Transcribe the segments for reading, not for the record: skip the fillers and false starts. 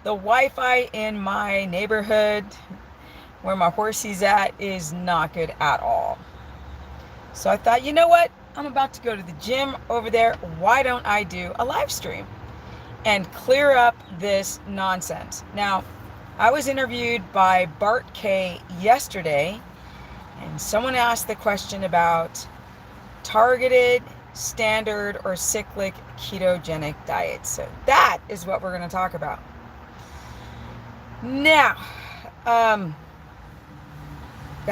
the Wi-Fi in my neighborhood where my horsey's at is not good at all. So I thought, you know what? I'm about to go to the gym over there. Why don't I do a live stream and clear up this nonsense? Now, I was interviewed by Bart K yesterday, and someone asked the question about targeted, standard, or cyclic ketogenic diets. So that is what we're going to talk about. Now, got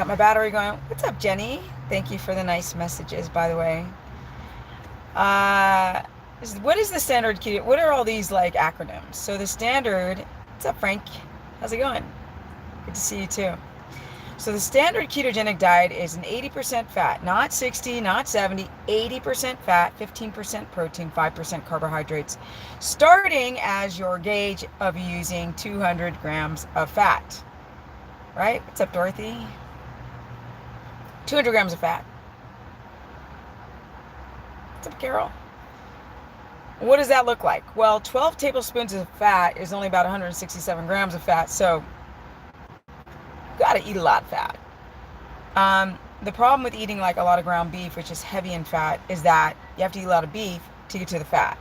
my battery going. What's up, Jenny? Thank you for the nice messages, by the way. What is the standard keto? What are all these like acronyms? So the standard, what's up, Frank? How's it going? Good to see you too. So the standard ketogenic diet is an 80% fat, not 60, not 70, 80% fat, 15% protein, 5% carbohydrates, starting as your gauge of using 200 grams of fat. Right? What's up, Dorothy? 200 grams of fat. What's up, Carol? What does that look like? Well, 12 tablespoons of fat is only about 167 grams of fat, so you gotta eat a lot of fat. The problem with eating like a lot of ground beef, which is heavy in fat, is that you have to eat a lot of beef to get to the fat.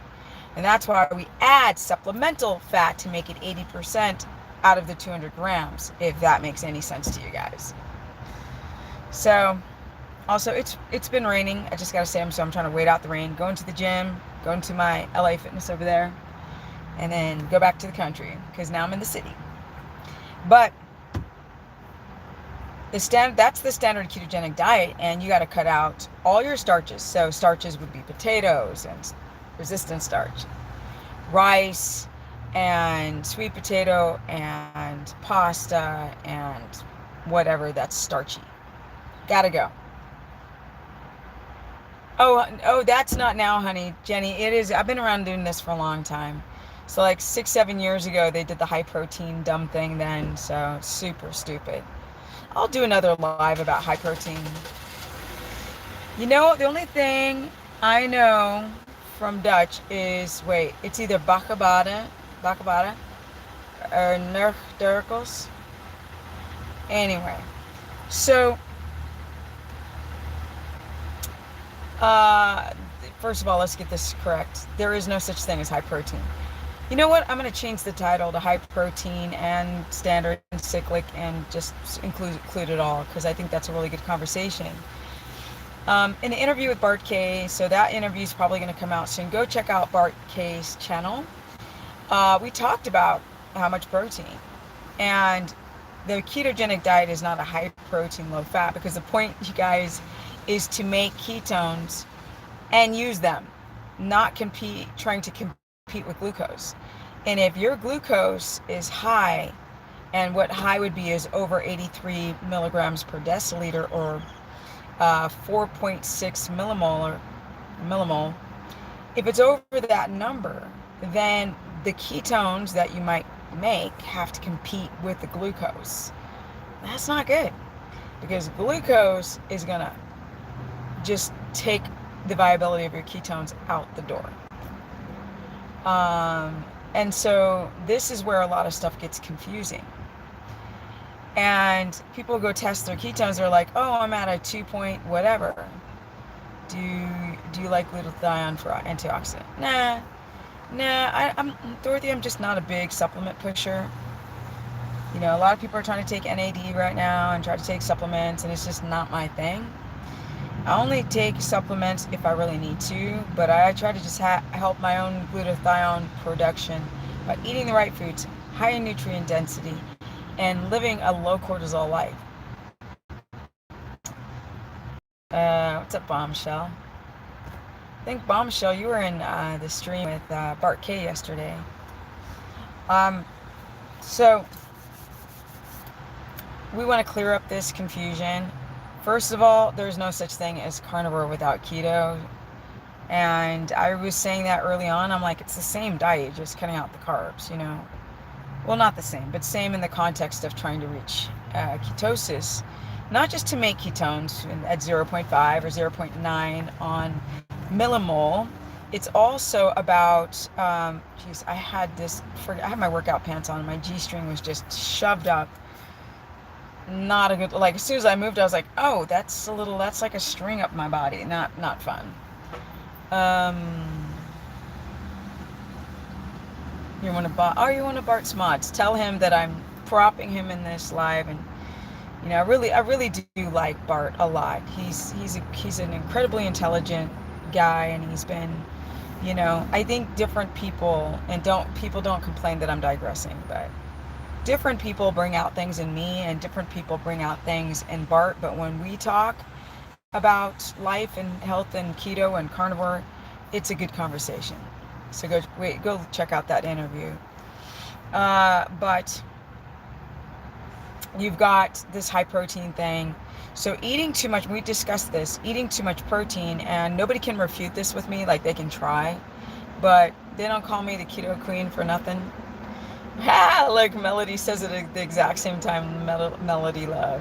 And that's why we add supplemental fat to make it 80% out of the 200 grams, if that makes any sense to you guys. So, also, it's been raining. I just gotta say, so I'm trying to wait out the rain, going to the gym, going to my LA Fitness over there, and then go back to the country, because now I'm in the city. But that's the standard ketogenic diet, and you got to cut out all your starches. So starches would be potatoes and resistant starch, rice and sweet potato and pasta and whatever that's starchy. Gotta go. Oh, that's not now, honey. Jenny, it is. I've been around doing this for a long time. So like 6-7 years ago, they did the high protein dumb thing then. So super stupid. I'll do another live about high protein. You know, the only thing I know from Dutch is, wait, it's either bakkebaden, or nerfderkels. Anyway, so, first of all, let's get this correct. There is no such thing as high protein. You know what? I'm going to change the title to high protein and standard and cyclic and just include it all, because I think that's a really good conversation. In the interview with Bart K, so that interview is probably going to come out soon. Go check out Bart K's channel. We talked about how much protein. And the ketogenic diet is not a high protein, low fat, because the point, you guys, is to make ketones and use them, not trying to compete with glucose. And if your glucose is high, and what high would be is over 83 milligrams per deciliter, or 4.6 millimole, if it's over that number, then the ketones that you might make have to compete with the glucose. That's not good, because glucose is gonna just take the viability of your ketones out the door. And so this is where a lot of stuff gets confusing. And people go test their ketones. They're like, oh, I'm at a 2 point whatever. Do you like glutathione for antioxidant? Nah. I'm Dorothy. I'm just not a big supplement pusher. You know, a lot of people are trying to take NAD right now and try to take supplements, and it's just not my thing. I only take supplements if I really need to, but I try to just help my own glutathione production by eating the right foods, high in nutrient density, and living a low cortisol life. What's up, Bombshell? I think, Bombshell, you were in the stream with Bart K yesterday. So we want to clear up this confusion. First of all, there's no such thing as carnivore without keto. And I was saying that early on. I'm like, it's the same diet, just cutting out the carbs, you know. Well, not the same, but same in the context of trying to reach ketosis. Not just to make ketones at 0.5 or 0.9 on millimole, It's also about, geez, I had my workout pants on. My G-string was just shoved up. Not a good, like as soon as I moved, I was like, oh, that's like a string up my body. Not fun. Um, you want to Bart's mods. Tell him that I'm propping him in this live, and I really do like Bart a lot. He's an incredibly intelligent guy, and he's been, I think different people, and people don't complain that I'm digressing, but different people bring out things in me, and different people bring out things in Bart. But when we talk about life and health and keto and carnivore, it's a good conversation. So go check out that interview. But you've got this high protein thing. So eating too much, we discussed this, eating too much protein, and nobody can refute this with me. Like, they can try, but they don't call me the keto queen for nothing. Like Melody says it at the exact same time. Melody Love.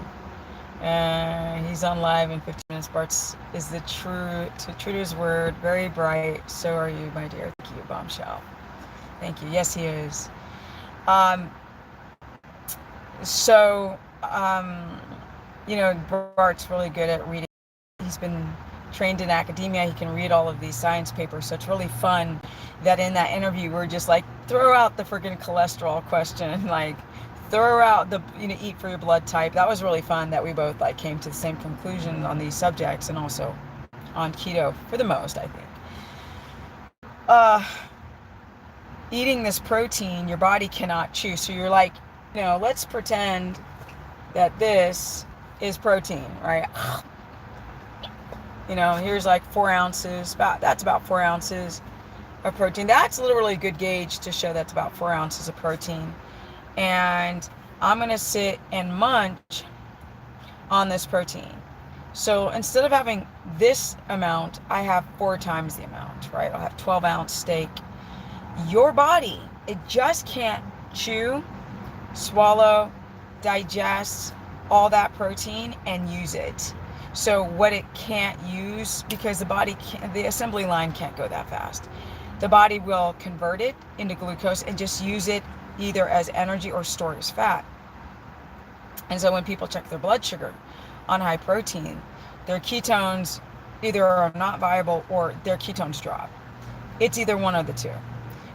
He's on live in 15 minutes. Bart's is true to his word. Very bright. So are you, my dear. Thank you, Bombshell. Thank you. Yes, he is. So, Bart's really good at reading. He's been trained in academia. He can read all of these science papers. So it's really fun that in that interview, we're just like, throw out the freaking cholesterol question, like throw out the, eat for your blood type. That was really fun that we both like came to the same conclusion on these subjects, and also on keto for the most, I think. Eating this protein, your body cannot chew. So you're like, let's pretend that this is protein, right? Here's like 4 ounces, that's about 4 ounces of protein. That's literally a good gauge to show that's about 4 ounces of protein. And I'm going to sit and munch on this protein. So instead of having this amount, I have 4 times the amount, right? I'll have 12-ounce steak. Your body, it just can't chew, swallow, digest all that protein and use it. So what it can't use, because the assembly line can't go that fast. The body will convert it into glucose and just use it either as energy or store as fat. And so when people check their blood sugar on high protein, their ketones either are not viable or their ketones drop. It's either one of the two.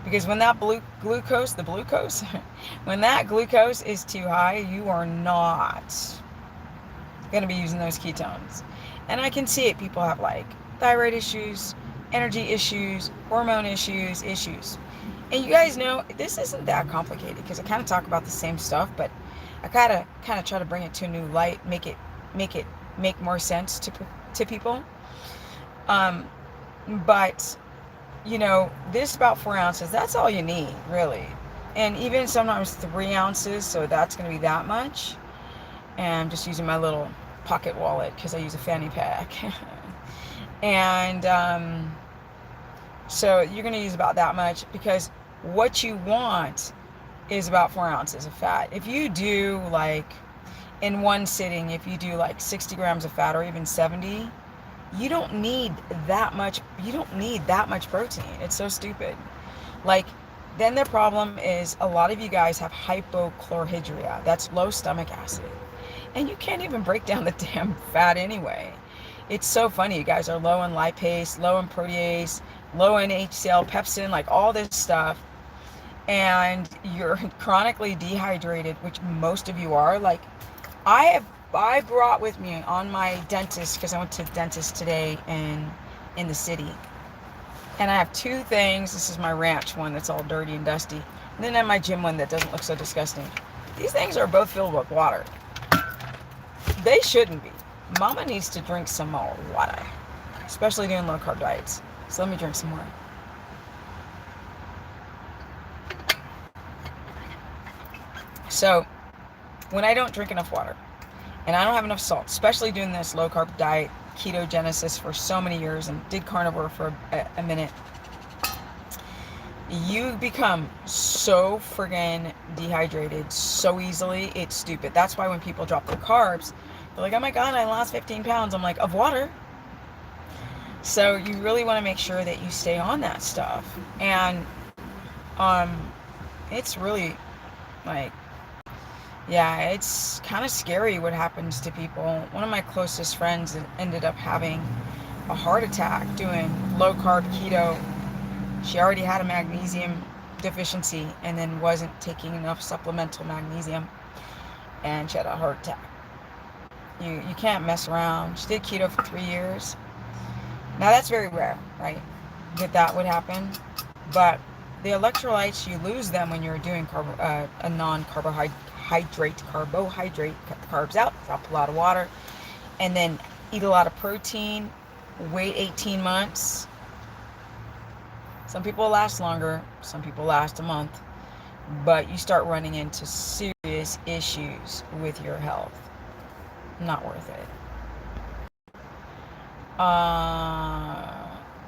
Because when that glucose, when that glucose is too high, you are not going to be using those ketones. And I can see it. People have like thyroid issues, energy issues, hormone issues. And you guys know this isn't that complicated, because I kind of talk about the same stuff, but I kind of try to bring it to a new light, make more sense to people. But this about 4 ounces, that's all you need, really. And even sometimes 3 ounces, so that's going to be that much. And I'm just using my little pocket wallet because I use a fanny pack. And so you're going to use about that much, because what you want is about 4 ounces of fat. If you do like in one sitting, if you do like 60 grams of fat or even 70, you don't need that much protein. It's so stupid. Like, then the problem is a lot of you guys have hypochlorhydria. That's low stomach acid. And you can't even break down the damn fat anyway. It's so funny. You guys are low in lipase, low in protease, low in HCl, pepsin, like all this stuff. And you're chronically dehydrated, which most of you are. Like, I brought with me on my dentist, because I went to the dentist today in the city. And I have 2 things. This is my ranch one that's all dirty and dusty. And then I have my gym one that doesn't look so disgusting. These things are both filled with water. They shouldn't be. Mama needs to drink some more water, especially doing low carb diets. So let me drink some more. So when I don't drink enough water and I don't have enough salt, especially doing this low carb diet, ketogenesis for so many years, and did carnivore for a minute, you become so friggin' dehydrated so easily. It's stupid. That's why when people drop their carbs, they're like, oh my God, I lost 15 pounds. I'm like, of water? So you really want to make sure that you stay on that stuff. And um, it's really like, yeah, it's kind of scary what happens to people. One of my closest friends ended up having a heart attack doing low carb keto. She already had a magnesium deficiency and then wasn't taking enough supplemental magnesium, and she had a heart attack. You can't mess around. She did keto for 3 years. Now that's very rare, right? That would happen. But the electrolytes, you lose them when you're doing a non-carbohydrate, cut the carbs out, drop a lot of water, and then eat a lot of protein, wait 18 months. Some people last longer, some people last a month, but you start running into serious issues with your health. Not worth it.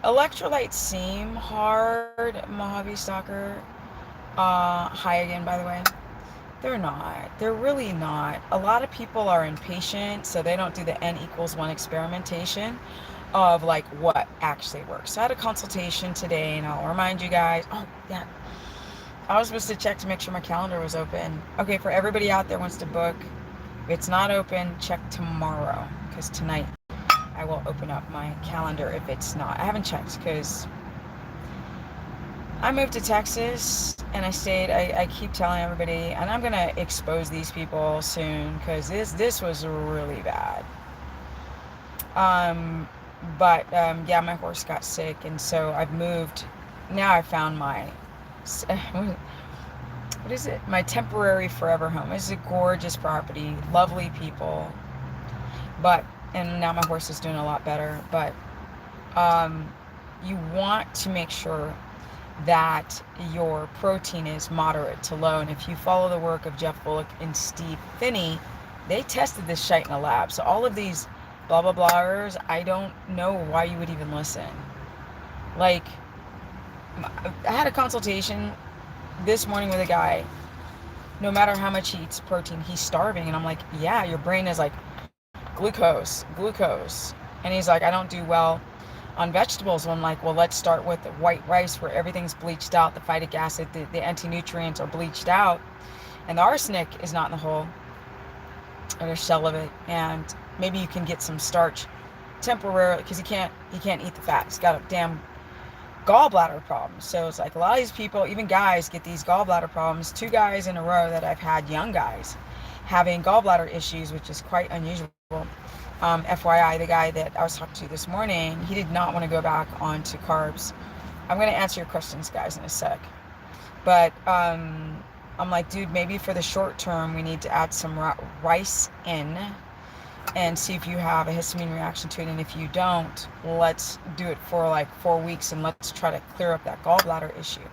Electrolytes seem hard, Mojave Stalker. Hi again, by the way. They're not. They're really not. A lot of people are impatient, so they don't do the N=1 experimentation of like what actually works. So I had a consultation today, and I'll remind you guys. Oh, yeah. I was supposed to check to make sure my calendar was open. Okay, for everybody out there who wants to book, if it's not open, check tomorrow, because tonight I will open up my calendar if it's not. I haven't checked because I moved to Texas and I keep telling everybody, and I'm going to expose these people soon because this was really bad. Yeah, my horse got sick, and so I've moved. Now I found my, what is it? My temporary forever home. It's a gorgeous property, lovely people, and now my horse is doing a lot better, but you want to make sure that your protein is moderate to low. And if you follow the work of Jeff Bullock and Steve Finney, they tested this shite in a lab. So all of these blah blah blahers, I don't know why you would even listen. Like, I had a consultation this morning with a guy. No matter how much he eats protein, he's starving, and I'm like, yeah, your brain is like glucose, and he's like, I don't do well on vegetables. I'm like, well, let's start with the white rice where everything's bleached out, the phytic acid, the anti-nutrients are bleached out, and the arsenic is not in the whole or shell of it, and maybe you can get some starch temporarily because he can't eat the fat. He's got a damn gallbladder problem. So it's like a lot of these people, even guys, get these gallbladder problems. 2 guys in a row that I've had, young guys, having gallbladder issues, which is quite unusual. FYI, the guy that I was talking to this morning, he did not want to go back onto carbs. I'm going to answer your questions, guys, in a sec. But I'm like, dude, maybe for the short term, we need to add some rice in and see if you have a histamine reaction to it. And if you don't, let's do it for like 4 weeks and let's try to clear up that gallbladder issue.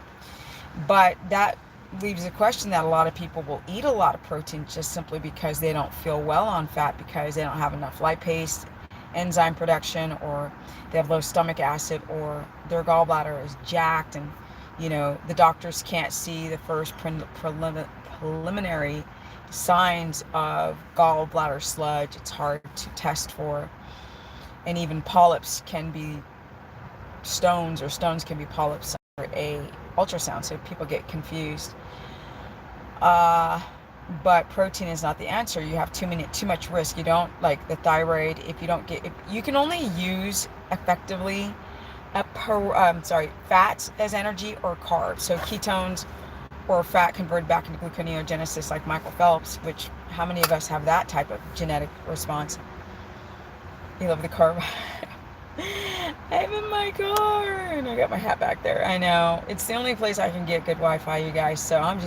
But that leaves a question that a lot of people will eat a lot of protein just simply because they don't feel well on fat, because they don't have enough lipase enzyme production, or they have low stomach acid, or their gallbladder is jacked, and the doctors can't see the first preliminary signs of gallbladder sludge. It's hard to test for, and even polyps can be stones, or stones can be polyps under a ultrasound, so people get confused. But protein is not the answer. You have too much risk. You don't, like the thyroid, if you can only use effectively fats as energy or carbs. So ketones or fat converted back into gluconeogenesis, like Michael Phelps, which how many of us have that type of genetic response? You love the carb. I'm in my car and I got my hat back there. I know, it's the only place I can get good Wi-Fi, you guys. So I'm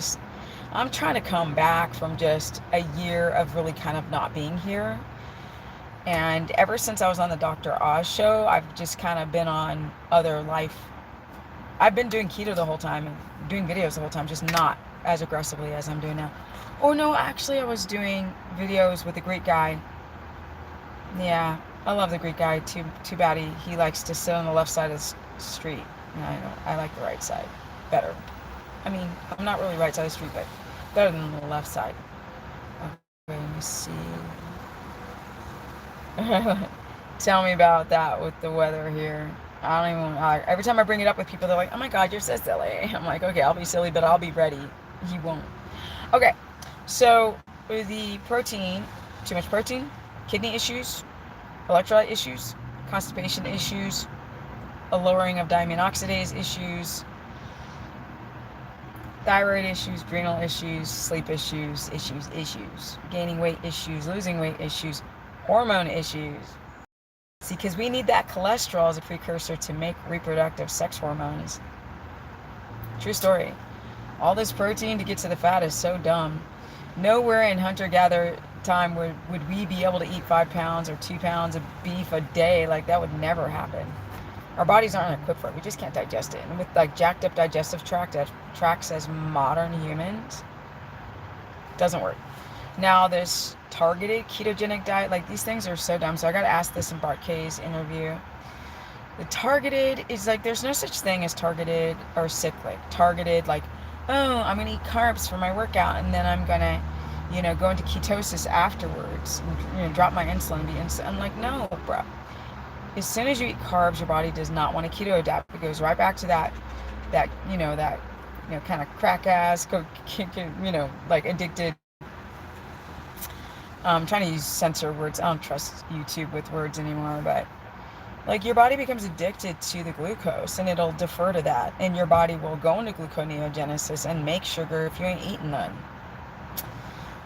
trying to come back from just a year of really kind of not being here. And ever since I was on the Dr. Oz show, I've just kind of been on other life. I've been doing keto the whole time and doing videos the whole time, just not as aggressively as I'm doing now. Oh no, actually I was doing videos with a Greek guy. Yeah, I love the Greek guy. Too bad he likes to sit on the left side of the street. I like the right side better. I mean, I'm not really right side of the street, but better than the left side. Okay, let me see. Tell me about that with the weather here. I don't even. Every time I bring it up with people, they're like, "Oh my God, you're so silly." I'm like, "Okay, I'll be silly, but I'll be ready." You won't. Okay, so with the protein, too much protein, kidney issues, electrolyte issues, constipation issues, a lowering of diamine oxidase issues, thyroid issues, adrenal issues, sleep issues, gaining weight issues, losing weight issues, hormone issues. See, because we need that cholesterol as a precursor to make reproductive sex hormones. True story. All this protein to get to the fat is so dumb. Nowhere in hunter-gatherer time would we be able to eat 5 pounds or 2 pounds of beef a day. Like, that would never happen. Our bodies aren't equipped for it. We just can't digest it. And with like jacked up digestive tracts as modern humans, doesn't work. Now this targeted ketogenic diet, like these things are so dumb. So I got to ask this in Bart K's interview. The targeted is like, there's no such thing as targeted or cyclic. Targeted, like, oh, I'm going to eat carbs for my workout and then I'm going to, go into ketosis afterwards and, drop my insulin and be insulin. I'm like, no, bro. As soon as you eat carbs, your body does not want to keto adapt. It goes right back to that kind of crack ass, like addicted. I'm trying to use censor words. I don't trust YouTube with words anymore, but like your body becomes addicted to the glucose and it'll defer to that. And your body will go into gluconeogenesis and make sugar if you ain't eating none.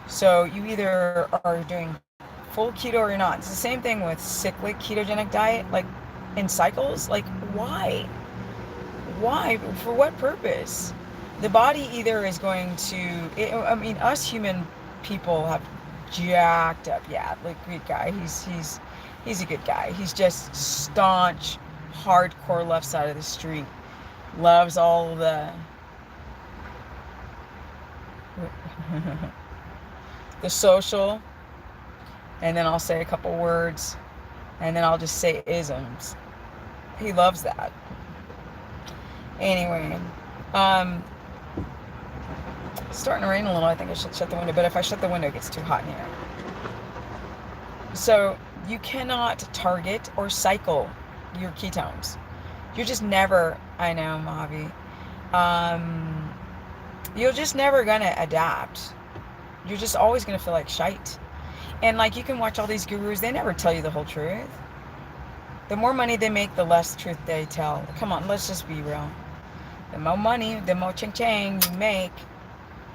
So you either are doing full keto or you're not. It's the same thing with cyclic ketogenic diet, like in cycles. Like, why? For what purpose? The body either is going to, us human people have jacked up. Yeah, like great guy. He's a good guy. He's just staunch, hardcore left side of the street. Loves all the the social. And then I'll say a couple words, and then I'll just say isms. He loves that. Anyway, it's starting to rain a little. I think I should shut the window, but if I shut the window, it gets too hot in here. So you cannot target or cycle your ketones. You're just never, I know, Mavi, you're just never going to adapt. You're just always going to feel like shite. And like you can watch all these gurus, they never tell you the whole truth. The more money they make, the less truth they tell. Come on, let's just be real. The more money, the more ching-chang you make,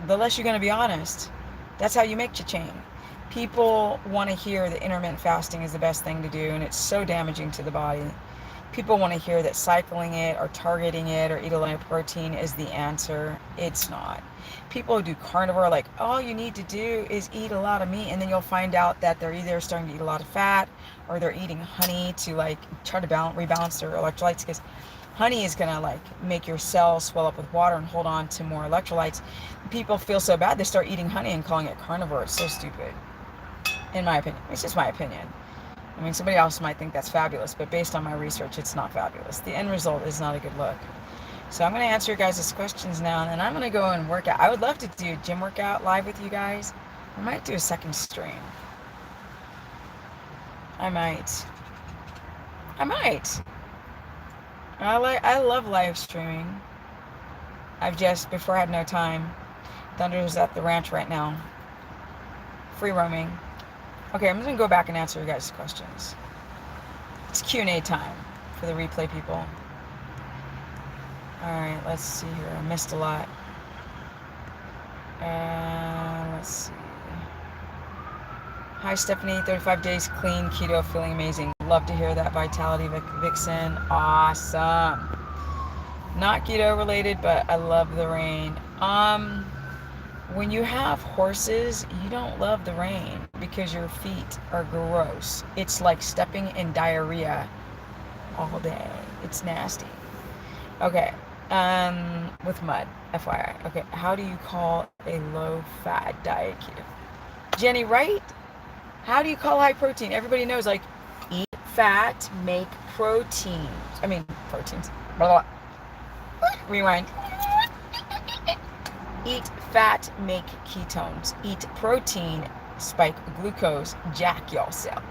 the less you're going to be honest. That's how you make cha-ching. People want to hear that intermittent fasting is the best thing to do, and it's so damaging to the body. People want to hear that cycling it or targeting it or eat a lot of protein is the answer. It's not. People who do carnivore, like, all you need to do is eat a lot of meat, and then you'll find out that they're either starting to eat a lot of fat or they're eating honey to like try to rebalance their electrolytes, because honey is gonna like make your cells swell up with water and hold on to more electrolytes. People feel so bad they start eating honey and calling it carnivore. It's so stupid, in my opinion. It's just my opinion. I mean, somebody else might think that's fabulous, but based on my research, it's not fabulous. The end result is not a good look. So I'm going to answer your guys' questions now, and then I'm going to go and work out. I would love to do a gym workout live with you guys. I might do a second stream. I might. I love live streaming. Before I had no time. Thunder's at the ranch right now. Free roaming. Okay, I'm just going to go back and answer your guys' questions. It's Q&A time for the replay people. Alright, let's see here. I missed a lot. Let's see. Hi, Stephanie. 35 days clean, keto, feeling amazing. Love to hear that, Vitality Vixen. Awesome. Not keto related, but I love the rain. When you have horses, you don't love the rain because your feet are gross. It's like stepping in diarrhea all day. It's nasty. Okay. With mud, FYI. Okay, how do you call a low-fat diet keto? Jenny, right? How do you call high protein? Everybody knows, like, eat fat, make proteins. Proteins. Blah, blah, blah. Rewind. Eat fat, make ketones. Eat protein, spike glucose, jack yourself.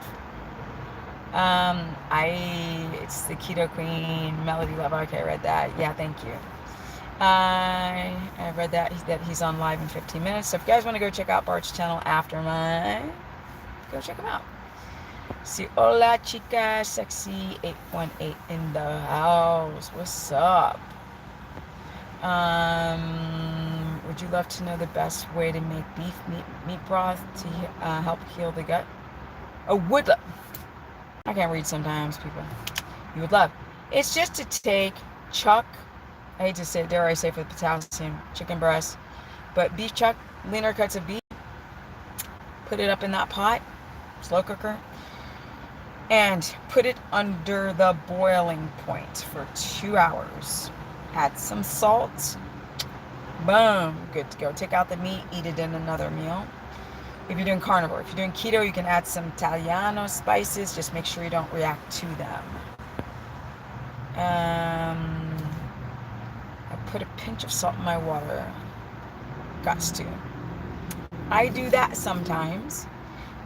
It's the Keto Queen, Melody Love. Okay, I read that. Yeah, thank you. I read that he's on live in 15 minutes. So if you guys want to go check out Bart's channel after mine, go check him out. See, hola chica, sexy 818 in the house. What's up? Would you love to know the best way to make beef meat broth to help heal the gut? Oh, would love. I can't read sometimes, people. You would love. It's just to take chuck. I hate to say, dare I say, for the potassium, chicken breast, but beef chuck, leaner cuts of beef. Put it up in that pot, slow cooker, and put it under the boiling point for 2 hours. Add some salt. Boom, good to go. Take out the meat, eat it in another meal. If you're doing carnivore, if you're doing keto, you can add some Italiano spices. Just make sure you don't react to them. I put a pinch of salt in my water. Gots to. I do that sometimes.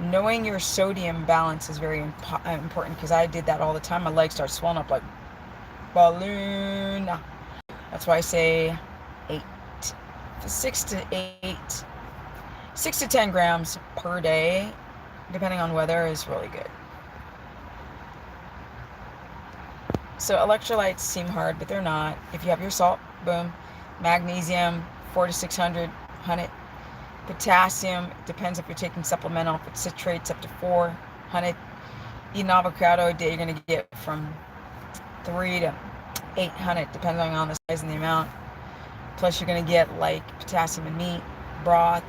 Knowing your sodium balance is very important, because I did that all the time. My legs start swelling up like balloon. That's why I say 6 to 10 grams per day, depending on weather, is really good. So electrolytes seem hard, but they're not. If you have your salt, boom. Magnesium, 400 to 600, 100. Potassium, depends if you're taking supplemental. If it's citrates, up to 400. Eat an avocado a day, you're going to get from 3 to 800, depending on the size and the amount. Plus you're going to get like potassium in meat, broth,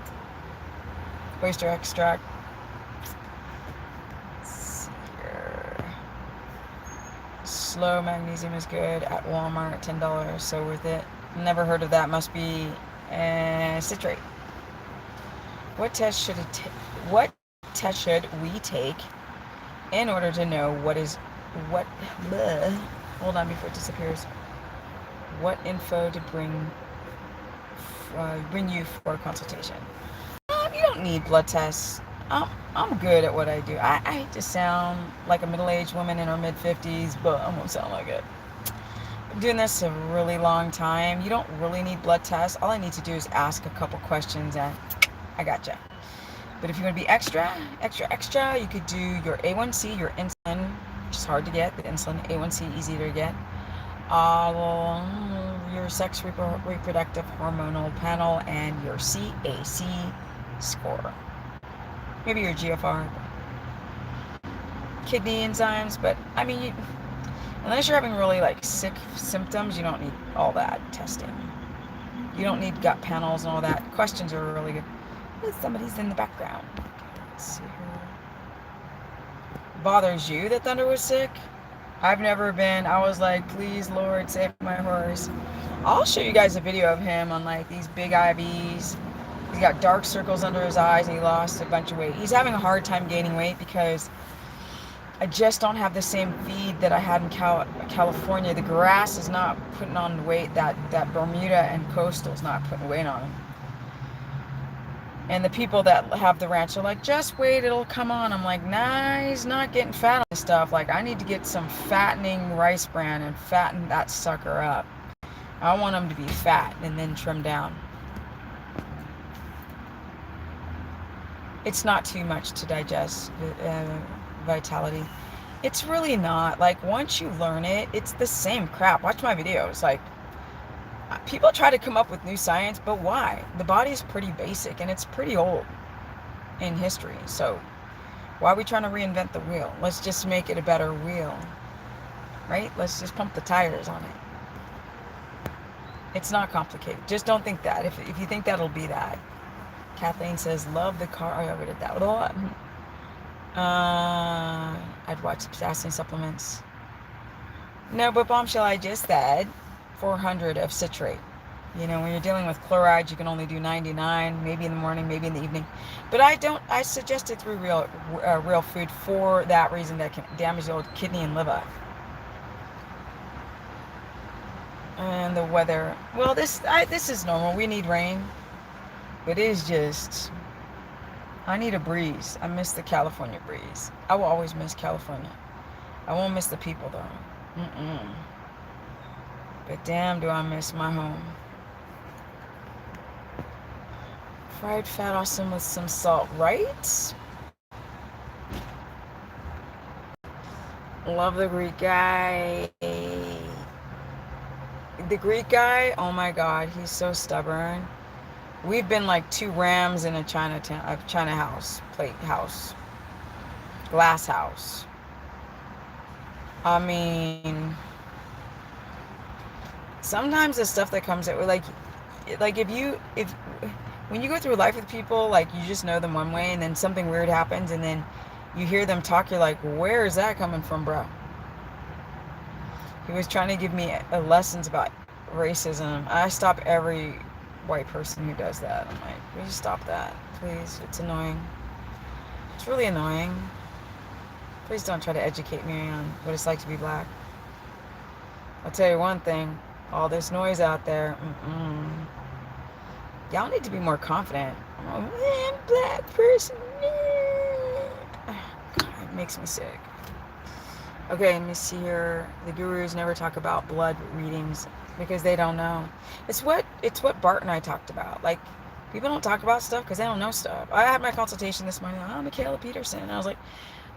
oyster extract. Let's see here. Slow magnesium is good at Walmart, $10, so worth it. Never heard of that. Must be citrate. What test should we take in order to know hold on before it disappears. What info to bring you for a consultation? You don't need blood tests. I'm good at what I do. I hate to sound like a middle-aged woman in her mid-50s, but I'm gonna sound like it. I'm doing this a really long time. You don't really need blood tests. All I need to do is ask a couple questions and I gotcha. But if you want to be extra, you could do your A1C, your insulin, which is hard to get. The insulin, A1C, easy to get. Your sex reproductive hormonal panel, and your CAC score. Maybe your GFR. Kidney enzymes, but I mean, unless you're having really like sick symptoms, you don't need all that testing. You don't need gut panels and all that. Questions are really good. Somebody's in the background. Okay, let's see here. Bothers you that Thunder was sick? I've never been. I was like, please, Lord, save my horse. I'll show you guys a video of him on like these big IVs. He's got dark circles under his eyes and he lost a bunch of weight. He's having a hard time gaining weight because I just don't have the same feed that I had in California. The grass is not putting on the weight that Bermuda and Coastal is not putting weight on him. And the people that have the ranch are like, just wait, it'll come on. I'm like, nah, he's not getting fat on this stuff. Like, I need to get some fattening rice bran and fatten that sucker up. I want him to be fat and then trim down. It's not too much to digest, Vitality. It's really not. Like, once you learn it, it's the same crap. Watch my videos. Like, people try to come up with new science, but why? The body is pretty basic and it's pretty old in history. So why are we trying to reinvent the wheel? Let's just make it a better wheel, right? Let's just pump the tires on it. It's not complicated. Just don't think that. If you think that, it'll be that. Kathleen says, love the car. Oh, I read that. I'd watch the potassium supplements. No, but Bombshell, I just said 400 of citrate. You know, when you're dealing with chlorides, you can only do 99, maybe in the morning, maybe in the evening. But I suggest it through real food for that reason, that can damage the old kidney and liver. And the weather, well, this is normal. We need rain, but it is just, I need a breeze. I miss the California breeze. I will always miss California. I won't miss the people though. But damn, do I miss my home. Fried fat awesome with some salt, right? Love the Greek guy. The Greek guy, oh my god, he's so stubborn. We've been like two rams in a China house, plate house, glass house. I mean, sometimes the stuff that comes out, like if when you go through life with people, like you just know them one way, and then something weird happens, and then you hear them talk, you're like, where is that coming from, bro? He was trying to give me lessons about racism. I stop every white person who does that. I'm like, will you stop that, please? It's annoying. It's really annoying. Please don't try to educate me on what it's like to be black. I'll tell you one thing. All this noise out there, y'all need to be more confident. I'm a black person. God, it makes me sick. Okay, let me see here. The gurus never talk about blood readings because they don't know. It's what Bart and I talked about. Like, people don't talk about stuff because they don't know stuff. I had my consultation this morning. Oh, Michaela Peterson. And I was like,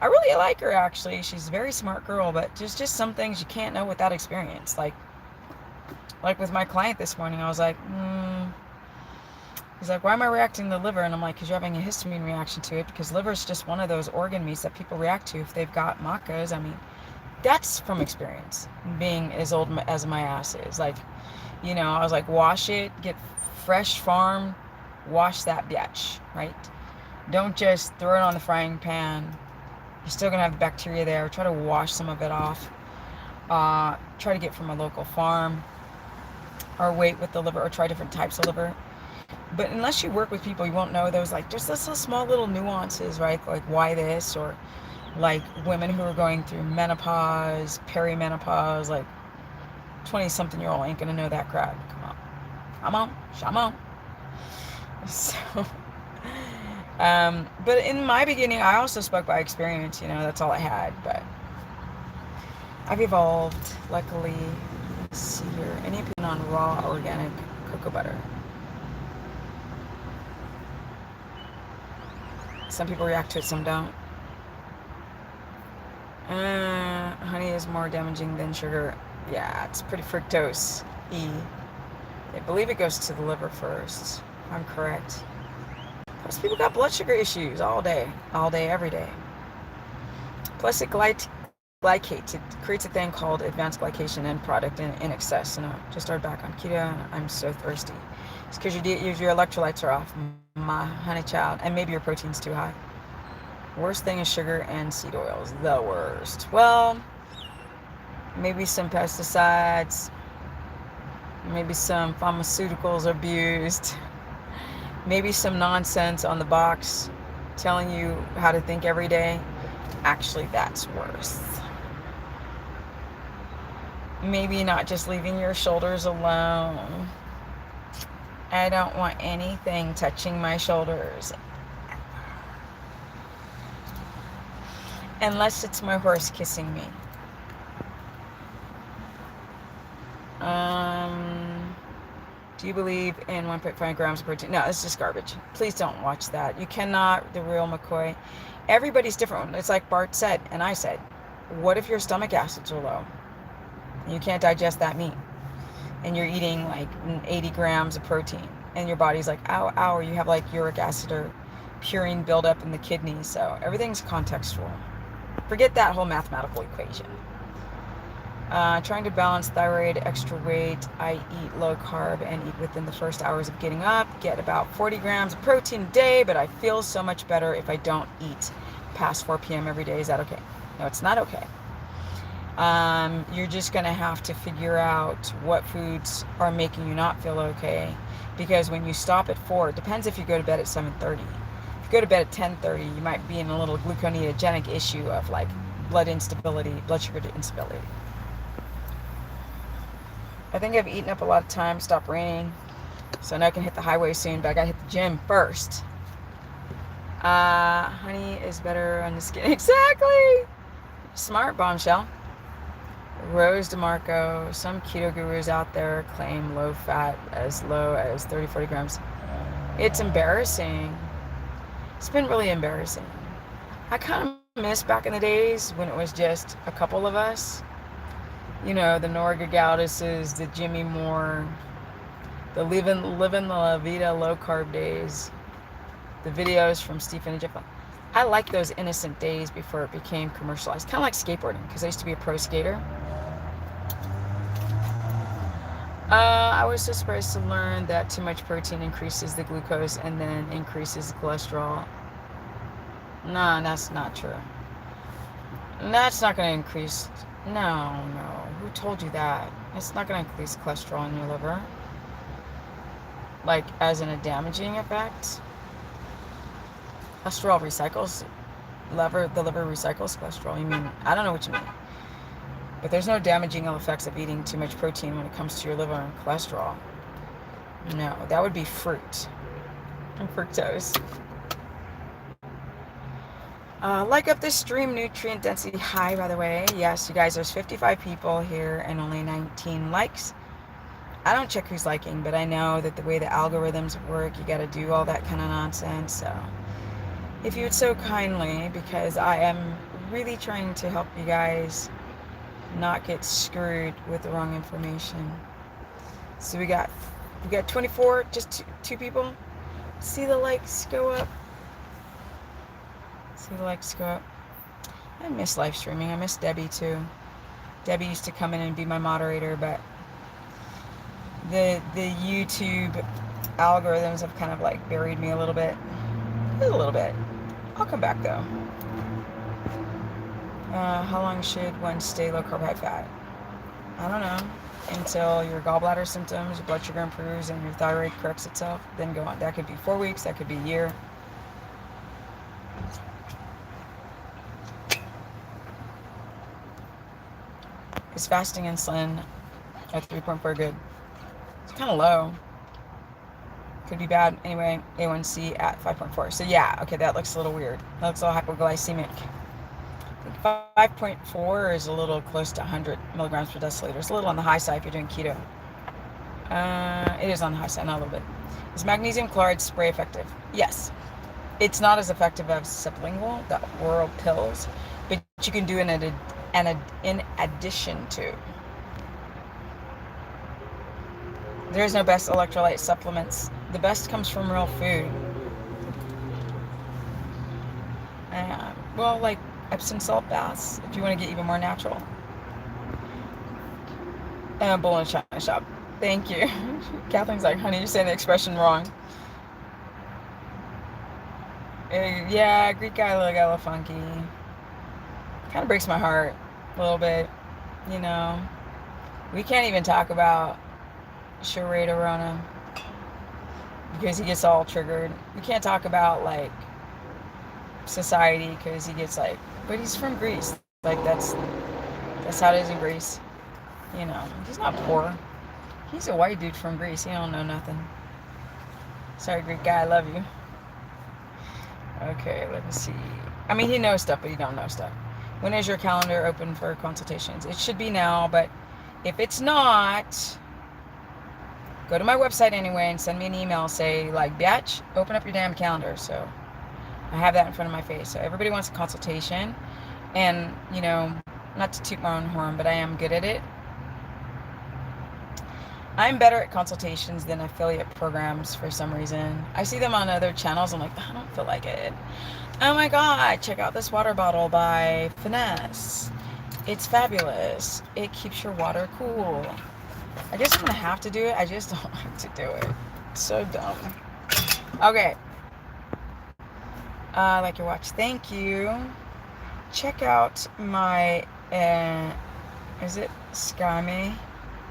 I really like her, actually. She's a very smart girl, but there's just some things you can't know without experience. Like with my client this morning, I was like, he's like, why am I reacting to the liver? And I'm like, because you're having a histamine reaction to it, because liver is just one of those organ meats that people react to if they've got macas. I mean, that's from experience, being as old as my ass is. Like, you know, I was like, wash it, get fresh farm, wash that bitch, right? Don't just throw it on the frying pan. You're still gonna have the bacteria there. Try to wash some of it off. Try to get from a local farm, or wait with the liver, or try different types of liver. But unless you work with people, you won't know those, like, just those small little nuances, right? Like, why this, or like women who are going through menopause, perimenopause, like 20-something-year-old ain't gonna know that crap. Come on. So, but in my beginning, I also spoke by experience. You know, that's all I had. But I've evolved, luckily. Let's see here. Any opinion on raw organic cocoa butter? Some people react to it, some don't. Honey is more damaging than sugar. Yeah, it's pretty fructose-y. I believe it goes to the liver first. I'm correct. Plus, people got blood sugar issues all day, every day. Plus, it glycates. It creates a thing called advanced glycation end product in excess. And I just started back on keto, and I'm so thirsty. It's because your electrolytes are off, my honey child, and maybe your protein's too high. Worst thing is sugar and seed oils. The worst. Well, maybe some pesticides, maybe some pharmaceuticals abused, maybe some nonsense on the box telling you how to think every day. Actually, that's worse. Maybe not just leaving your shoulders alone. I don't want anything touching my shoulders. Unless it's my horse kissing me. Do you believe in 1.5 grams of protein? No, it's just garbage. Please don't watch that. You cannot, the real McCoy. Everybody's different. It's like Bart said, and I said, what if your stomach acids are low? And you can't digest that meat. And you're eating like 80 grams of protein. And your body's like, ow, ow, or you have like uric acid or purine buildup in the kidneys. So everything's contextual. Forget that whole mathematical equation. Trying to balance thyroid, extra weight. I eat low carb and eat within the first hours of getting up. Get about 40 grams of protein a day, but I feel so much better if I don't eat past 4 p.m. every day. Is that okay? No, it's not okay. You're just going to have to figure out what foods are making you not feel okay. Because when you stop at 4, it depends if you go to bed at 7:30. If you go to bed at 10:30, you might be in a little gluconeogenic issue of like blood instability, blood sugar instability. I think I've eaten up a lot of time. Stop raining. So now I can hit the highway soon, but I gotta hit the gym first. Honey is better on the skin. Exactly. Smart bombshell. Rose DeMarco, some keto gurus out there claim low fat as low as 30, 40 grams. It's embarrassing. It's been really embarrassing. I kind of miss back in the days when it was just a couple of us. You know, the Norga Gaudises, the Jimmy Moore, the living the La Vida low carb days, the videos from Stephen and Jeff. I like those innocent days before it became commercialized. Kind of like skateboarding, because I used to be a pro skater. I was so surprised to learn that too much protein increases the glucose and then increases the cholesterol. No, that's not true. That's not going to increase. No. Who told you that? It's not going to increase cholesterol in your liver. Like, as in a damaging effect. Cholesterol recycles. The liver recycles cholesterol. You mean, I don't know what you mean. But there's no damaging effects of eating too much protein when it comes to your liver and cholesterol. No, that would be fruit and fructose. Like up this stream, nutrient density high, by the way. Yes, you guys, there's 55 people here and only 19 likes. I don't check who's liking, but I know that the way the algorithms work, you got to do all that kind of nonsense. So if you would so kindly, because I am really trying to help you guys not get screwed with the wrong information. So we got 24, just two people. See the likes go up. See the likes go up. I miss live streaming. I miss Debbie too. Debbie used to come in and be my moderator, but the YouTube algorithms have kind of like buried me a little bit. Just a little bit. I'll come back though. How long should one stay low carb, high fat? I don't know. Until your gallbladder symptoms, your blood sugar improves, and your thyroid corrects itself. Then go on. That could be 4 weeks. That could be a year. Is fasting insulin at 3.4 good? It's kind of low. Could be bad. Anyway, A1C at 5.4. So yeah, okay, that looks a little weird. That looks a little hypoglycemic. I think 5.4 is a little close to 100 milligrams per deciliter. It's a little on the high side if you're doing keto. It is on the high side, not a little bit. Is magnesium chloride spray effective? Yes. It's not as effective as sublingual, the oral pills, but you can do it in addition to. There is no best electrolyte supplements. The best comes from real food. Well, like Epsom salt baths, if you want to get even more natural. Bull in a china shop. Thank you. Kathleen's like, honey, you're saying the expression wrong. Yeah, Greek guy look a little funky. Kind of breaks my heart a little bit. You know, we can't even talk about Sharada Rona because he gets all triggered. We can't talk about like society because he gets like, but he's from Greece. Like that's how it is in Greece. You know, he's not poor. He's a white dude from Greece. He don't know nothing. Sorry, Greek guy, I love you. Okay, let me see. I mean, he knows stuff, but he don't know stuff. When is your calendar open for consultations? It should be now, but if it's not, go to my website anyway and send me an email. Say, like, bitch, open up your damn calendar. So I have that in front of my face. So everybody wants a consultation. And, you know, not to toot my own horn, but I am good at it. I'm better at consultations than affiliate programs for some reason. I see them on other channels. I'm like, I don't feel like it. Oh my God, check out this water bottle by Finesse. It's fabulous. It keeps your water cool. I guess I'm gonna have to do it. I just don't like to do it. It's so dumb. Okay. I like your watch. Thank you. Check out my, is it Skymei?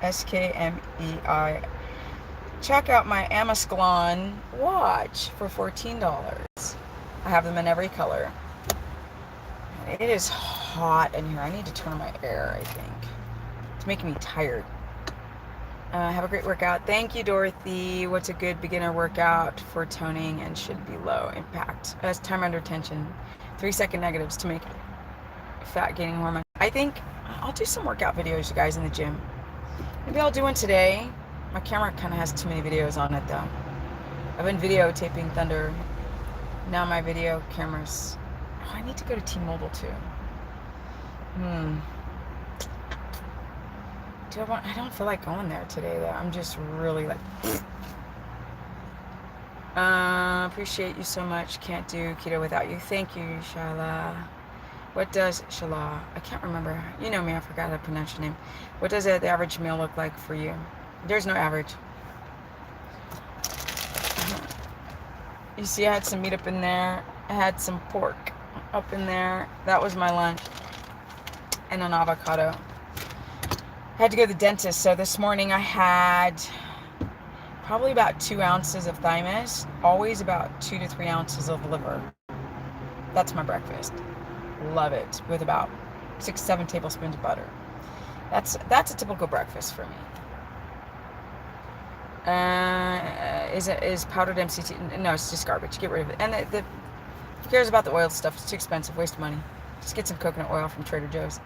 SKMEI. Check out my Amascalon watch for $14. I have them in every color. It is hot in here. I need to turn on my air, I think. It's making me tired. Have a great workout. Thank you, Dorothy. What's a good beginner workout for toning and should be low impact? That's time under tension. 3-second negatives to make it. fat gaining hormone. I think I'll do some workout videos, you guys, in the gym. Maybe I'll do one today. My camera kind of has too many videos on it, though. I've been videotaping Thunder. Now my video cameras. Oh, I need to go to T-Mobile, too. I don't feel like going there today, though. I'm just really like... appreciate you so much. Can't do keto without you. Thank you, Shala. What does Shala? I can't remember. You know me, I forgot how to pronounce your name. What does the average meal look like for you? There's no average. You see, I had some meat up in there. I had some pork up in there. That was my lunch. And an avocado. I had to go to the dentist, so this morning I had probably about 2 ounces of thymus, always about 2 to 3 ounces of liver. That's my breakfast. Love it, with about 6-7 tablespoons of butter. That's a typical breakfast for me. Is powdered MCT? No, it's just garbage. Get rid of it. And who cares about the oil stuff? It's too expensive. Waste of money. Just get some coconut oil from Trader Joe's.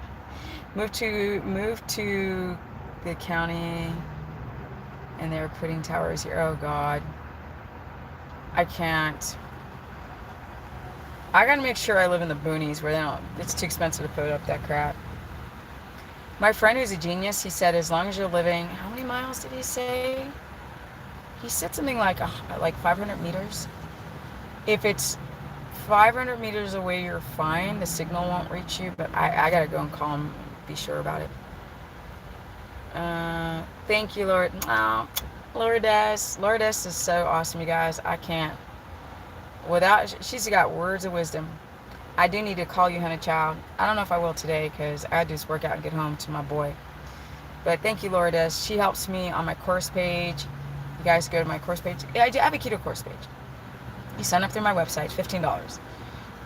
Move to the county, and they're putting towers here. Oh God, I can't. I gotta make sure I live in the boonies where they don't. It's too expensive to put up that crap. My friend who's a genius, he said, as long as you're living, how many miles did he say? He said something like 500 meters. If it's 500 meters away, you're fine. The signal won't reach you, but I gotta go and call him, be sure about it. Thank you, Lord. Oh, Lourdes. Lourdes is so awesome, you guys. I can't. She's got words of wisdom. I do need to call you, honey child. I don't know if I will today because I had to just work out and get home to my boy. But thank you, Lourdes. She helps me on my course page. You guys go to my course page. I have a keto course page. You sign up through my website, $15.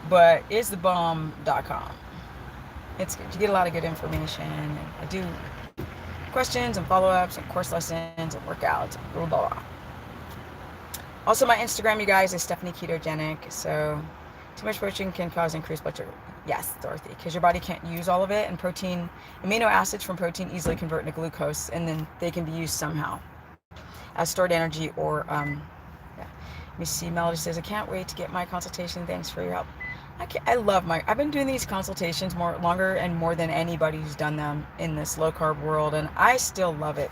But it's thebomb.com. It's good. You get a lot of good information. And I do questions and follow-ups and course lessons and workouts, blah, blah, blah. Also, my Instagram, you guys, is Stephanie Ketogenic. So, too much protein can cause increased blood sugar. Yes, Dorothy, because your body can't use all of it, and amino acids from protein easily convert into glucose, and then they can be used somehow as stored energy or, yeah. Let me see, Melody says, I can't wait to get my consultation. Thanks for your help. I've been doing these consultations longer and more than anybody who's done them in this low carb world, and I still love it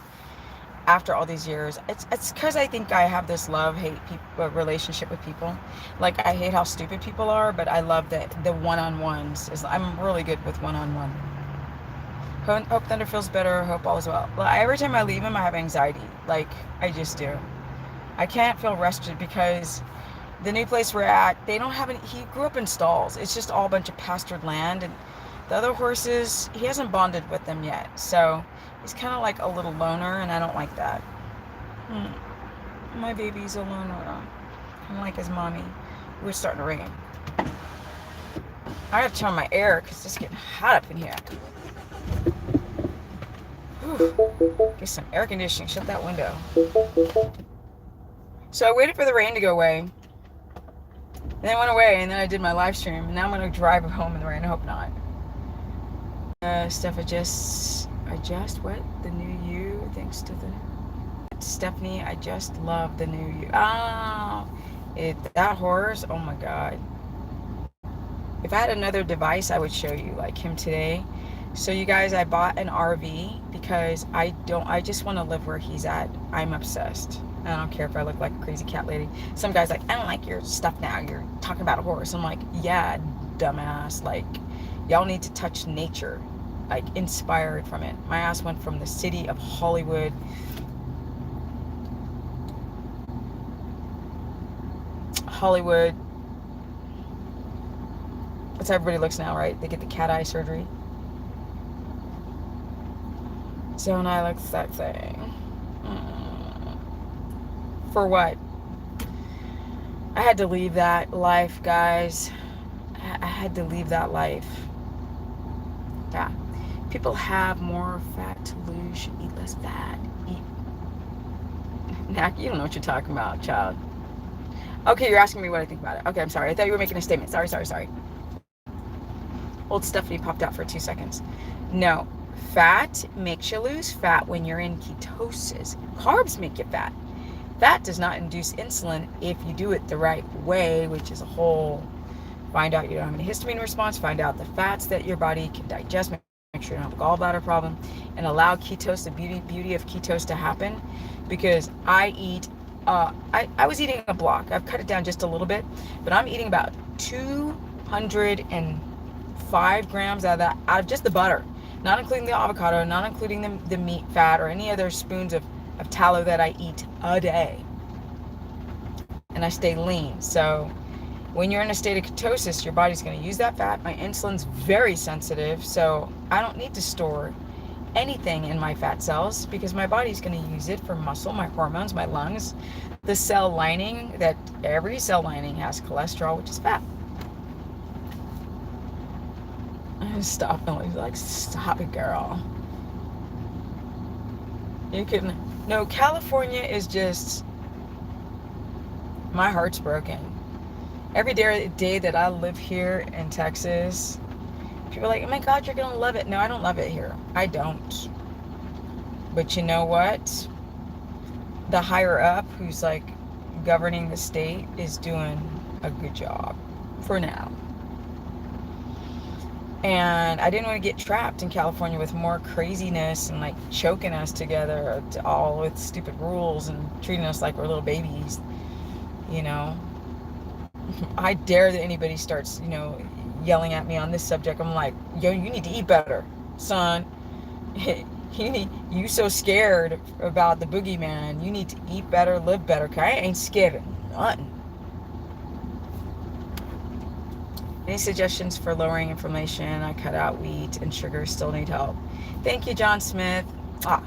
after all these years. It's because I think I have this love-hate relationship with people. Like, I hate how stupid people are, but I love the one-on-ones. I'm really good with one-on-one. Hope Thunder feels better. Hope all is well. Every time I leave him, I have anxiety. Like, I just do. I can't feel rested because the new place we're at, they don't have any. He grew up in stalls. It's just all a bunch of pastured land, and the other horses, he hasn't bonded with them yet. So he's kind of like a little loner, and I don't like that. My baby's a loner, kind of like his mommy. We're starting to rain. I gotta turn on my air because it's getting hot up in here. Whew. Get some air conditioning. Shut that window. So I waited for the rain to go away. And then it went away, and then I did my live stream. And now I'm going to drive home in the rain. I hope not. Steph, what? The new you? Thanks to the... Stephanie, I just love the new you. Oh, that horse, oh my God. If I had another device, I would show you, like him today. So you guys, I bought an RV because I just want to live where he's at. I'm obsessed. I don't care if I look like a crazy cat lady. Some guy's like, I don't like your stuff now. You're talking about a horse. I'm like, yeah, dumbass. Like, y'all need to touch nature. Like, inspired from it. My ass went from the city of Hollywood. That's how everybody looks now, right? They get the cat eye surgery. Don't I look sexy? For what? I had to leave that life, guys. I had to leave that life. Yeah. People have more fat to lose. Should eat less fat. Knack, you don't know what you're talking about, child. Okay, you're asking me what I think about it. Okay, I'm sorry. I thought you were making a statement. Sorry. Old Stephanie popped out for 2 seconds. No, fat makes you lose fat when you're in ketosis. Carbs make you fat. Fat does not induce insulin if you do it the right way, which is a whole find out you don't have any histamine response, find out the fats that your body can digest, make sure you don't have a gallbladder problem, and allow ketose, the beauty of ketose to happen. Because I eat, I was eating a block. I've cut it down just a little bit, but I'm eating about 205 grams out of just the butter, not including the avocado, not including the meat fat or any other spoons of tallow that I eat a day. And I stay lean. So when you're in a state of ketosis, your body's going to use that fat. My insulin's very sensitive, so I don't need to store anything in my fat cells because my body's going to use it for muscle, my hormones, my lungs, the cell lining, that every cell lining has cholesterol, which is fat. Stop, like, stop it, girl. No, California is just, my heart's broken. Every day that I live here in Texas, people are like, oh my God, you're going to love it. No, I don't love it here. I don't. But you know what? The higher up who's like governing the state is doing a good job for now. And I didn't want to get trapped in California with more craziness and like choking us together all with stupid rules and treating us like we're little babies, you know. I dare that anybody starts, yelling at me on this subject. I'm like, yo, you need to eat better, son. You so scared about the boogeyman. You need to eat better, live better. Okay, I ain't scared of nothing. Any suggestions for lowering inflammation? I cut out wheat and sugar. Still need help. Thank you, John Smith. So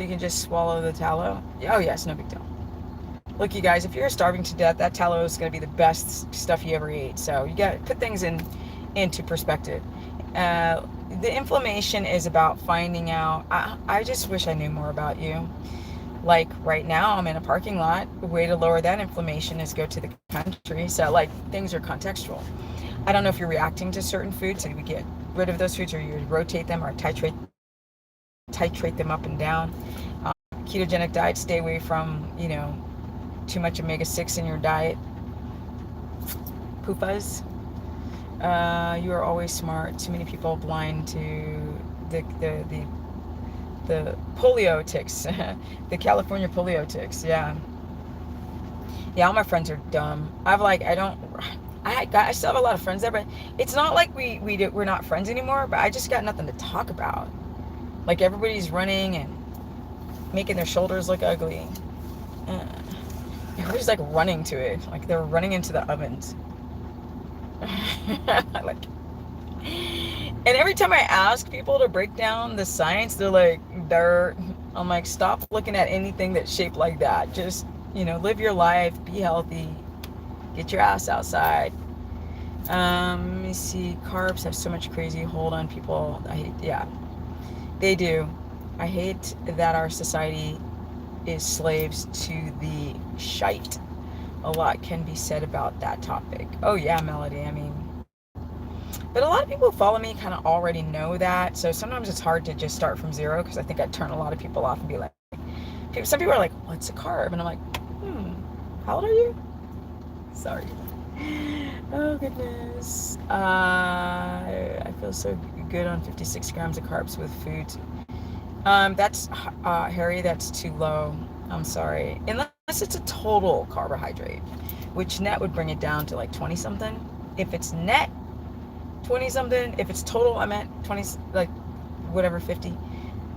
you can just swallow the tallow. Oh yes, no big deal. Look, you guys, if you're starving to death, that tallow is going to be the best stuff you ever ate. So you got to put things into perspective. The inflammation is about finding out. I just wish I knew more about you. Like right now, I'm in a parking lot. The way to lower that inflammation is go to the country. So like things are contextual. I don't know if you're reacting to certain foods, so we get rid of those foods, or you rotate them or titrate them up and down. Ketogenic diet, stay away from, too much omega-6 in your diet. Poofas. You are always smart. Too many people blind to the polio ticks. The California polio ticks. Yeah, all my friends are dumb. I still have a lot of friends there, but it's not like we're not friends anymore, but I just got nothing to talk about. Like everybody's running and making their shoulders look ugly. Everybody's like running to it, like they're running into the ovens. And every time I ask people to break down the science, they're like, dirt. I'm like, stop looking at anything that's shaped like that. Just, live your life, be healthy, get your ass outside. Let me see. Carbs have so much crazy hold on people. They do. I hate that our society is slaves to the shite. A lot can be said about that topic. Oh yeah, Melody, but a lot of people who follow me kind of already know that, so sometimes it's hard to just start from zero, because I think I'd turn a lot of people off and be like, some people are like, what's a carb? And I'm like, how old are you? Sorry. Oh goodness. I feel so good on 56 grams of carbs with food. That's Harry, that's too low. I'm sorry. Unless it's a total carbohydrate, which net would bring it down to like 20 something. If it's net 20 something, if it's total, I meant 20, like whatever, 50,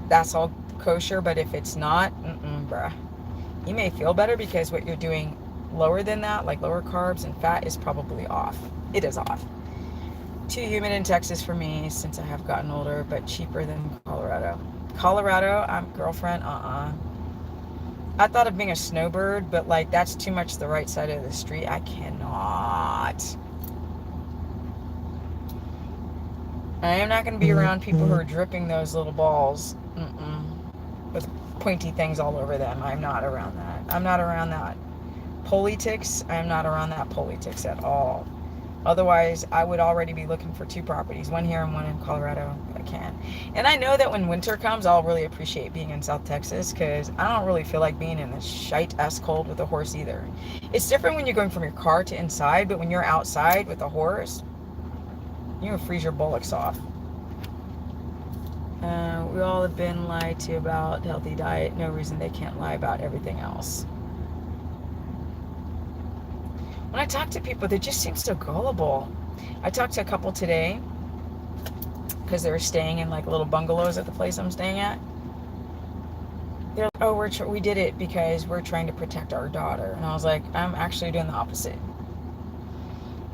that's all kosher. But if it's not, bruh, you may feel better because what you're doing lower than that, like lower carbs and fat, is probably off. It is off. Too humid in Texas for me since I have gotten older, but cheaper than Colorado. Girlfriend, I thought of being a snowbird, but like that's too much the right side of the street. I cannot. I am not going to be around people who are dripping those little balls with pointy things all over them. I'm not around that. I'm not around that. Politics, I'm not around that politics at all. Otherwise, I would already be looking for 2 properties, one here and one in Colorado if I can. And I know that when winter comes, I'll really appreciate being in South Texas because I don't really feel like being in the shite-ass cold with a horse either. It's different when you're going from your car to inside, but when you're outside with a horse, you're going to freeze your bullocks off. We all have been lied to about healthy diet. No reason they can't lie about everything else. When I talk to people, they just seem so gullible. I talked to a couple today because they were staying in like little bungalows at the place I'm staying at. They're like, oh, we did it because we're trying to protect our daughter. And I was like, I'm actually doing the opposite.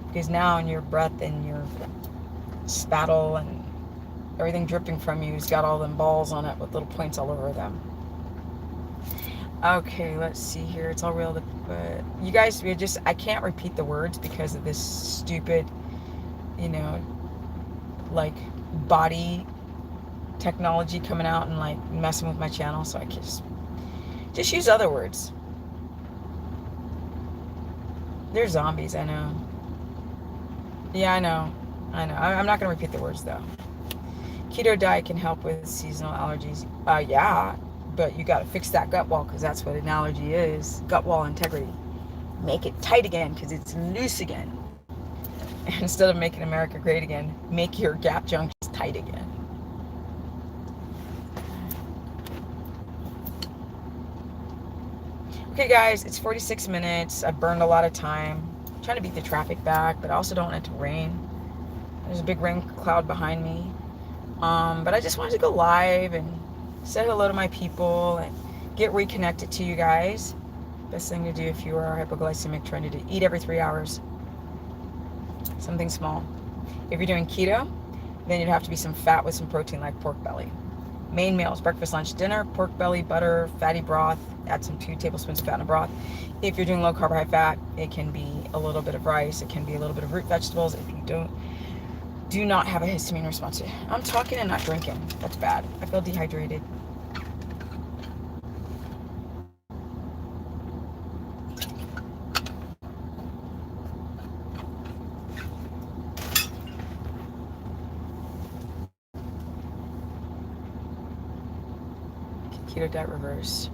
Because now in your breath and your spattle and everything dripping from you has got all them balls on it with little points all over them. Okay, let's see here. It's all real, but you guys, I can't repeat the words because of this stupid, like body technology coming out and like messing with my channel. So I can just use other words. They're zombies, I know. Yeah, I know. I'm not going to repeat the words though. Keto diet can help with seasonal allergies. Yeah. But you got to fix that gut wall because that's what an allergy is. Gut wall integrity. Make it tight again because it's loose again. Instead of making America great again, make your gap junctions tight again. Okay, guys, it's 46 minutes. I burned a lot of time. I'm trying to beat the traffic back, but I also don't want it to rain. There's a big rain cloud behind me. But I just wanted to go live and say hello to my people and get reconnected to you guys. Best thing to do if you are hypoglycemic, trying to eat every 3 hours. Something small. If you're doing keto, then you'd have to be some fat with some protein like pork belly. Main meals, breakfast, lunch, dinner, pork belly, butter, fatty broth, add some 2 tablespoons of fat in a broth. If you're doing low carb, high fat, it can be a little bit of rice, it can be a little bit of root vegetables. If you do not have a histamine response. I'm talking and not drinking. That's bad. I feel dehydrated. Keto diet reverse.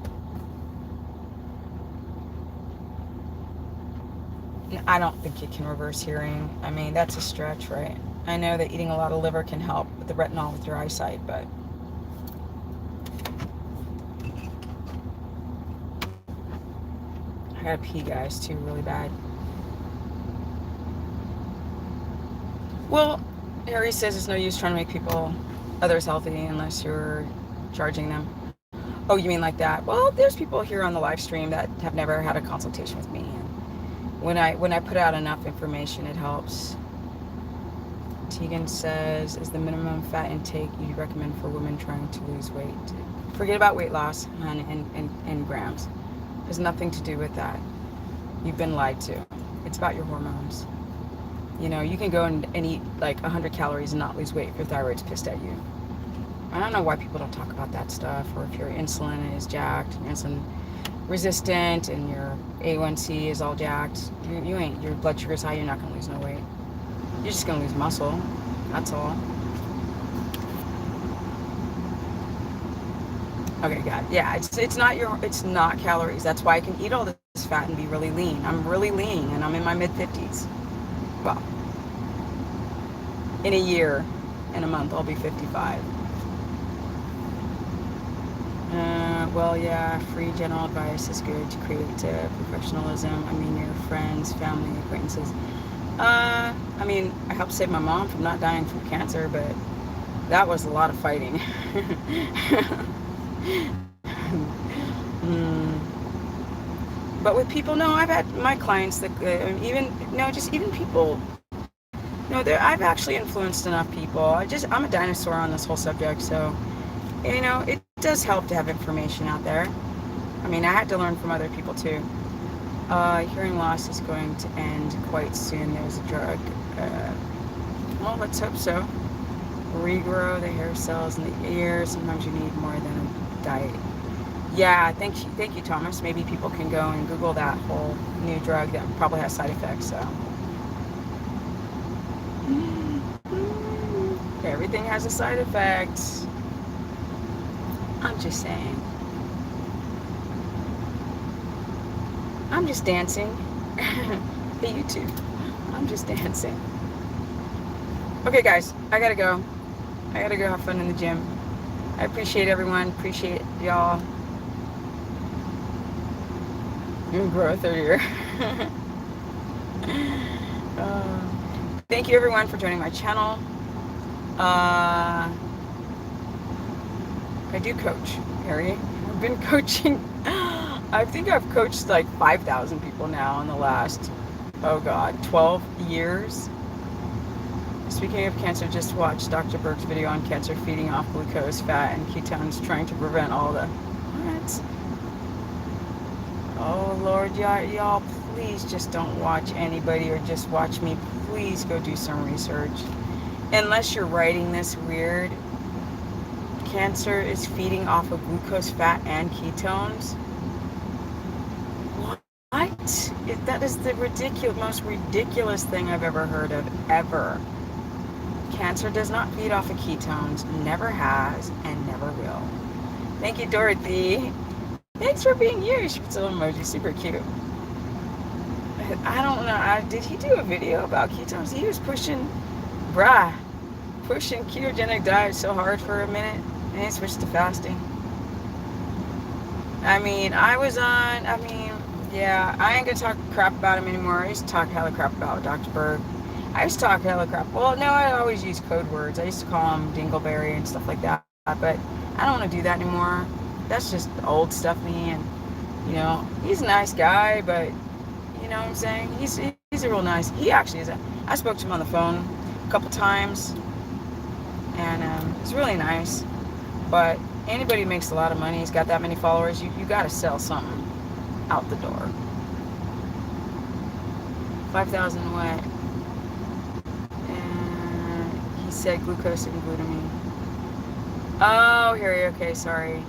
I don't think it can reverse hearing. I mean, that's a stretch, right? I know that eating a lot of liver can help with the retinol with your eyesight, but I gotta pee, guys, too, really bad. Well, Harry says it's no use trying to make others healthy unless you're charging them. Oh, you mean like that? Well, there's people here on the live stream that have never had a consultation with me. When I put out enough information, it helps. Tegan says, is the minimum fat intake you recommend for women trying to lose weight? Forget about weight loss and grams. It has nothing to do with that. You've been lied to. It's about your hormones. You can go and eat like 100 calories and not lose weight if your thyroid's pissed at you. I don't know why people don't talk about that stuff, or if your insulin is jacked, your insulin resistant, and your A1C is all jacked. You ain't. Your blood sugar's high. You're not gonna lose no weight. You're just gonna lose muscle. That's all. Okay, God. Yeah, it's not calories. That's why I can eat all this fat and be really lean. I'm really lean, and I'm in my mid-50s. Well, in a year, in a month, I'll be 55. Well, yeah, free general advice is good to create professionalism. I mean, your friends, family, acquaintances. I helped save my mom from not dying from cancer, but that was a lot of fighting. But with people, no, I've had my clients that even people. No, I've actually influenced enough people. I'm a dinosaur on this whole subject, so it does help to have information out there. I mean, I had to learn from other people too. Hearing loss is going to end quite soon. There's a drug. Well, let's hope so. Regrow the hair cells in the ear. Sometimes you need more than a diet. Yeah, thank you, Thomas. Maybe people can go and Google that whole new drug that probably has side effects. So Everything has a side effect. I'm just saying. I'm just dancing. Hey, you too. I'm just dancing. Okay, guys, I gotta go. I gotta go have fun in the gym. I appreciate everyone. Appreciate y'all. You can grow a third year. Thank you, everyone, for joining my channel. I do coach, Harry. I've been coaching. I think I've coached like 5,000 people now in the last, 12 years. Speaking of cancer, just watched Dr. Berg's video on cancer feeding off glucose, fat, and ketones, trying to prevent all the... What? Oh, Lord, y'all, please just don't watch anybody or just watch me. Please go do some research. Unless you're writing this weird, cancer is feeding off of glucose, fat, and ketones. What? That is the most ridiculous thing I've ever heard of, ever. Cancer does not feed off of ketones, never has, and never will. Thank you, Dorothy. Thanks for being you. She puts a little emoji, super cute. I don't know, did he do a video about ketones? He was pushing ketogenic diet so hard for a minute, and he switched to fasting. I mean, yeah, I ain't gonna talk crap about him anymore. I used to talk hella crap about Dr. Berg. I used to talk hella crap. Well, no, I always use code words. I used to call him Dingleberry and stuff like that, but I don't want to do that anymore. That's just old stuff me, and, he's a nice guy, but, you know what I'm saying? He's a real nice, he actually is. I spoke to him on the phone a couple times, and it's really nice, but anybody who makes a lot of money, he's got that many followers, you got to sell something out the door. 5,000 what? And he said glucose and glutamine. Oh, Harry, okay, sorry.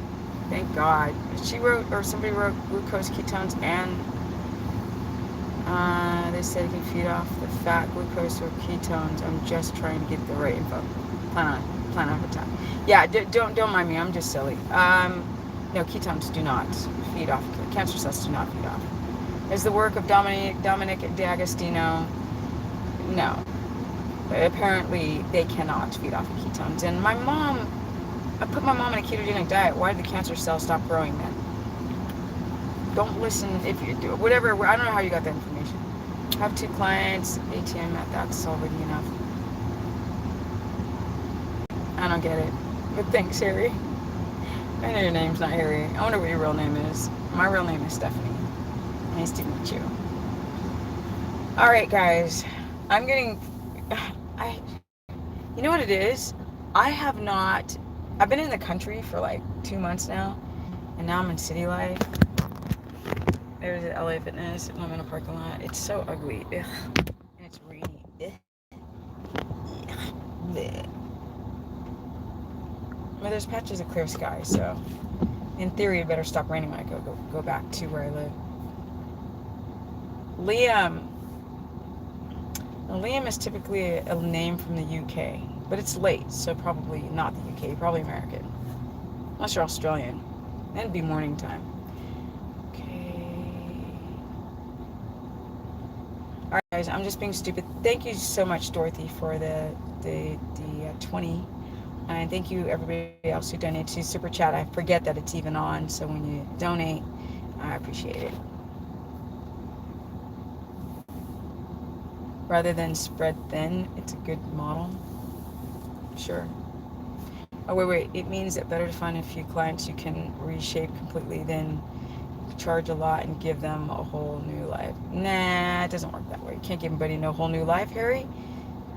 Thank God. Somebody wrote glucose, ketones, and they said it can feed off the fat, glucose, or ketones. I'm just trying to get the right info. Plan on the time. Yeah, don't mind me. I'm just silly. No, ketones do not feed off. Cancer cells do not feed off. Is the work of Dominic D'Agostino? No. Apparently, they cannot feed off of ketones. And I put my mom in a ketogenic diet. Why did the cancer cells stop growing then? Don't listen if you do it. Whatever. I don't know how you got that information. I have 2 clients. ATM, that's already enough. I don't get it. But thanks, Harry. I know your name's not Harry. I wonder what your real name is. My real name is Stephanie. Nice to meet you. Alright, guys. You know what it is? I've been in the country for like 2 months now, and now I'm in city life. There's the LA Fitness, and I'm in a parking lot. It's so ugly. Ugh. And it's rainy. Ugh. Ugh. Well, there's patches of clear sky, so in theory it better stop raining when I go back to where I live. Liam. Now, Liam is typically a name from the UK, but it's late, so probably not the UK, probably American. Unless you're Australian. Then it'd be morning time. Okay. Alright, guys, I'm just being stupid. Thank you so much, Dorothy, for the 20. And thank you, everybody else who donated to Super Chat. I forget that it's even on, so when you donate, I appreciate it. Rather than spread thin, it's a good model. Sure. Oh, wait. It means that better to find a few clients you can reshape completely than charge a lot and give them a whole new life. Nah, it doesn't work that way. You can't give anybody no whole new life, Harry.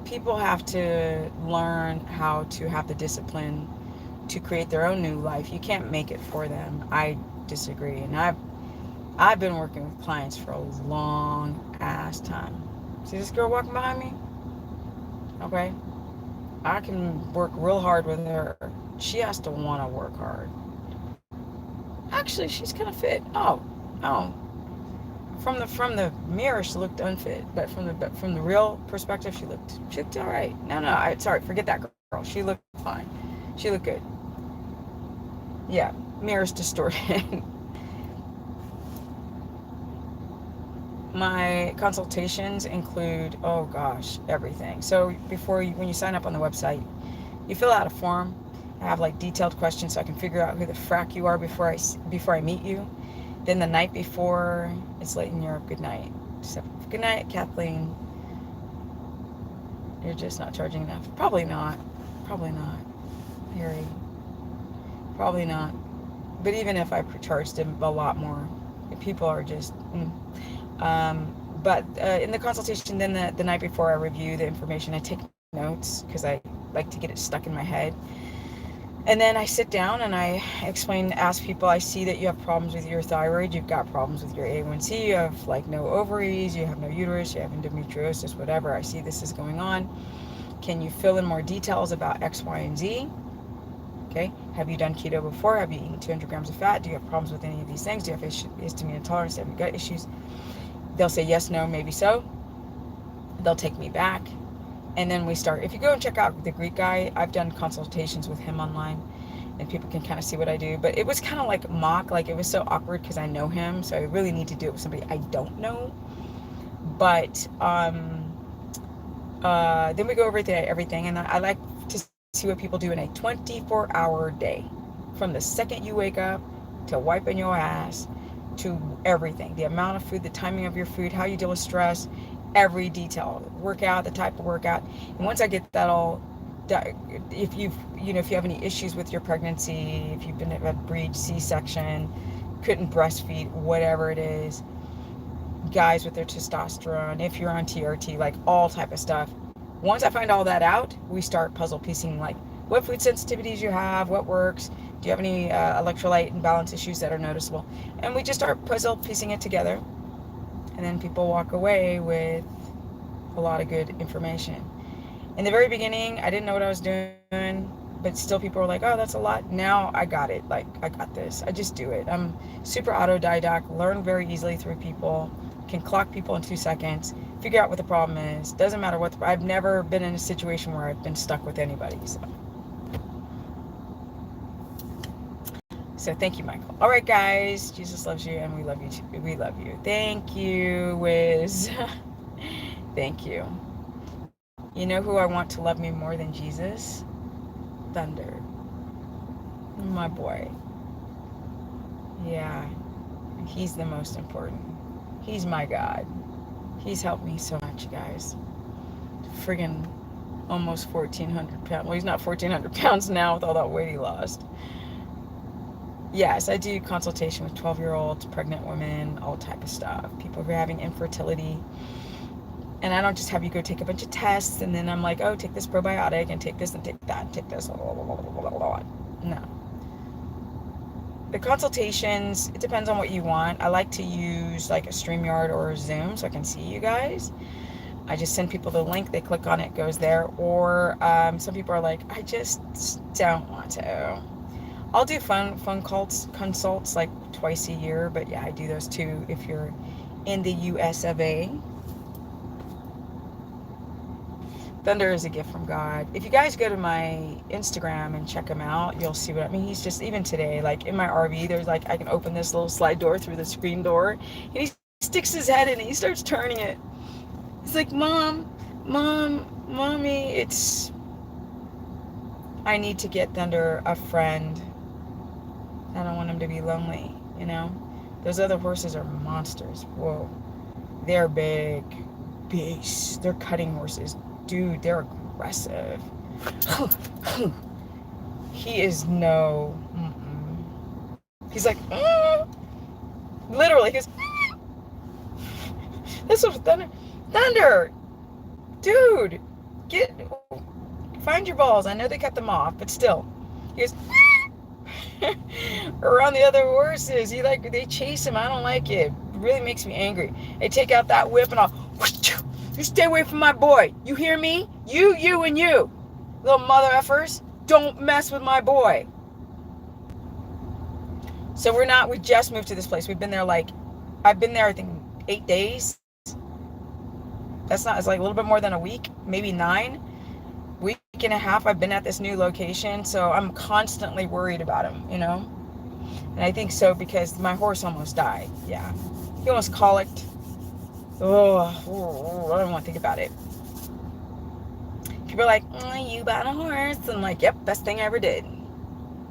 People have to learn how to have the discipline to create their own new life. You can't make it for them. I disagree. And I've been working with clients for a long ass time. See this girl walking behind me? Okay. I can work real hard with her. She has to want to work hard. Actually, she's kind of fit. Oh. from the mirror, she looked unfit, but from the real perspective, she looked all right. No, sorry, forget that girl. She looked fine. She looked good. Yeah, mirror's distorted. My consultations include, oh gosh, everything. So when you sign up on the website, you fill out a form. I have like detailed questions so I can figure out who the frack you are before I meet you. Then the night before, it's late in Europe. Good night. Good night, Kathleen. You're just not charging enough. Probably not. Harry. Probably not. But even if I charged him a lot more, people are just. But in the consultation, then the night before I review the information, I take notes because I like to get it stuck in my head. And then I sit down and I ask people, I see that you have problems with your thyroid, you've got problems with your A1C, you have like no ovaries, you have no uterus, you have endometriosis, whatever. I see this is going on. Can you fill in more details about X, Y, and Z? Okay. Have you done keto before? Have you eaten 200 grams of fat? Do you have problems with any of these things? Do you have histamine intolerance? Have you gut issues? They'll say yes, no, maybe so. They'll take me back. And then we start. If you go and check out the Greek guy, I've done consultations with him online and people can kind of see what I do. But it was kind of like mock, like it was so awkward because I know him. So I really need to do it with somebody I don't know. But then we go over everything. And I like to see what people do in a 24-hour day. From the second you wake up to wiping your ass to everything. The amount of food, the timing of your food, how you deal with stress, every detail, workout, the type of workout. And once I get that all, if you have any issues with your pregnancy, if you've been at a breech, C-section, couldn't breastfeed, whatever it is, guys with their testosterone, if you're on TRT, like all type of stuff. Once I find all that out, we start puzzle piecing, like what food sensitivities you have, what works, do you have any electrolyte imbalance issues that are noticeable, and we just start puzzle piecing it together. And then people walk away with a lot of good information. In the very beginning, I didn't know what I was doing, but still people were like, oh, that's a lot. Now I got it. Like, I got this. I just do it. I'm super autodidact, learn very easily through people, can clock people in 2 seconds, figure out what the problem is. Doesn't matter what I've never been in a situation where I've been stuck with anybody. So thank you, Michael. All right, guys. Jesus loves you, and we love you too. We love you. Thank you, Wiz. Thank you. You know who I want to love me more than Jesus? Thunder. My boy. Yeah. He's the most important. He's my God. He's helped me so much, guys. Friggin' almost 1,400 pounds. Well, he's not 1,400 pounds now with all that weight he lost. Yes, I do consultation with 12-year-olds, pregnant women, all type of stuff. People who are having infertility. And I don't just have you go take a bunch of tests and then I'm like, oh, take this probiotic and take this and take that and take this. No. The consultations, it depends on what you want. I like to use like a StreamYard or a Zoom so I can see you guys. I just send people the link, they click on it, goes there. Or some people are like, I just don't want to. I'll do phone consults like twice a year, but yeah, I do those too if you're in the US of A. Thunder is a gift from God. If you guys go to my Instagram and check him out, you'll see what I mean. He's just, even today, like in my RV, there's like, I can open this little slide door through the screen door, and he sticks his head in and he starts turning it. He's like, Mommy, I need to get Thunder a friend. I don't want him to be lonely, you know? Those other horses are monsters. Whoa. They're big. Beasts. They're cutting horses. Dude, they're aggressive. He is no... He's like... Literally, he's... This was Thunder. Thunder! Dude! Find your balls. I know they cut them off, but still. He goes... around the other horses. They chase him. I don't like it. It really makes me angry. They take out that whip and I'll... You stay away from my boy. You hear me? You, and you. Little mother effers. Don't mess with my boy. So we just moved to this place. We've been there I've been there, I think, 8 days. That's not, it's like a little bit more than a week, maybe 9. Week and a half I've been at this new location, so I'm constantly worried about him, you know? And I think so because my horse almost died. Yeah. He almost colicked. Oh, I don't want to think about it. People are like, you bought a horse. I'm like, yep, best thing I ever did.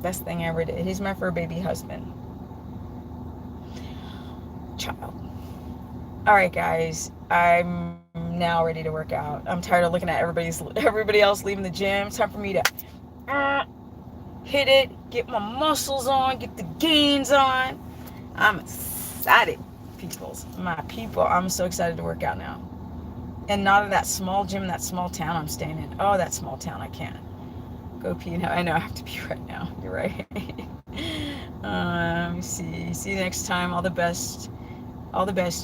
Best thing I ever did. He's my fur baby husband. Child. All right, guys. I'm now ready to work out. I'm tired of looking at everybody else leaving the gym. It's time for me to hit it, get my muscles on, get the gains on. I'm excited, my people. I'm so excited to work out now. And not in that small gym in that small town I'm staying in. Oh, that small town, I can't go pee now. I know I have to pee right now. You're right. Let me see. See you next time. All the best,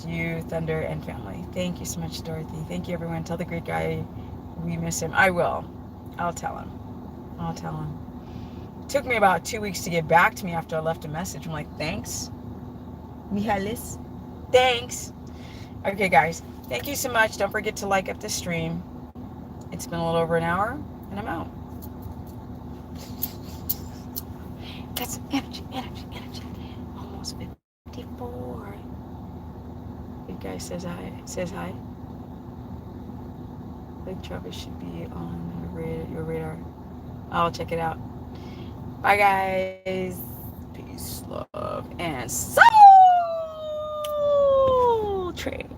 you, Thunder, and family. Thank you so much, Dorothy. Thank you, everyone. Tell the great guy we miss him. I will. I'll tell him. It took me about 2 weeks to get back to me after I left a message. I'm like, thanks, Mihalis. Thanks. Okay, guys. Thank you so much. Don't forget to like up the stream. It's been a little over an hour, and I'm out. That's energy. Almost 54. Good guy says hi. Big Travis should be on your radar. I'll check it out. Bye, guys. Peace, love, and soul train.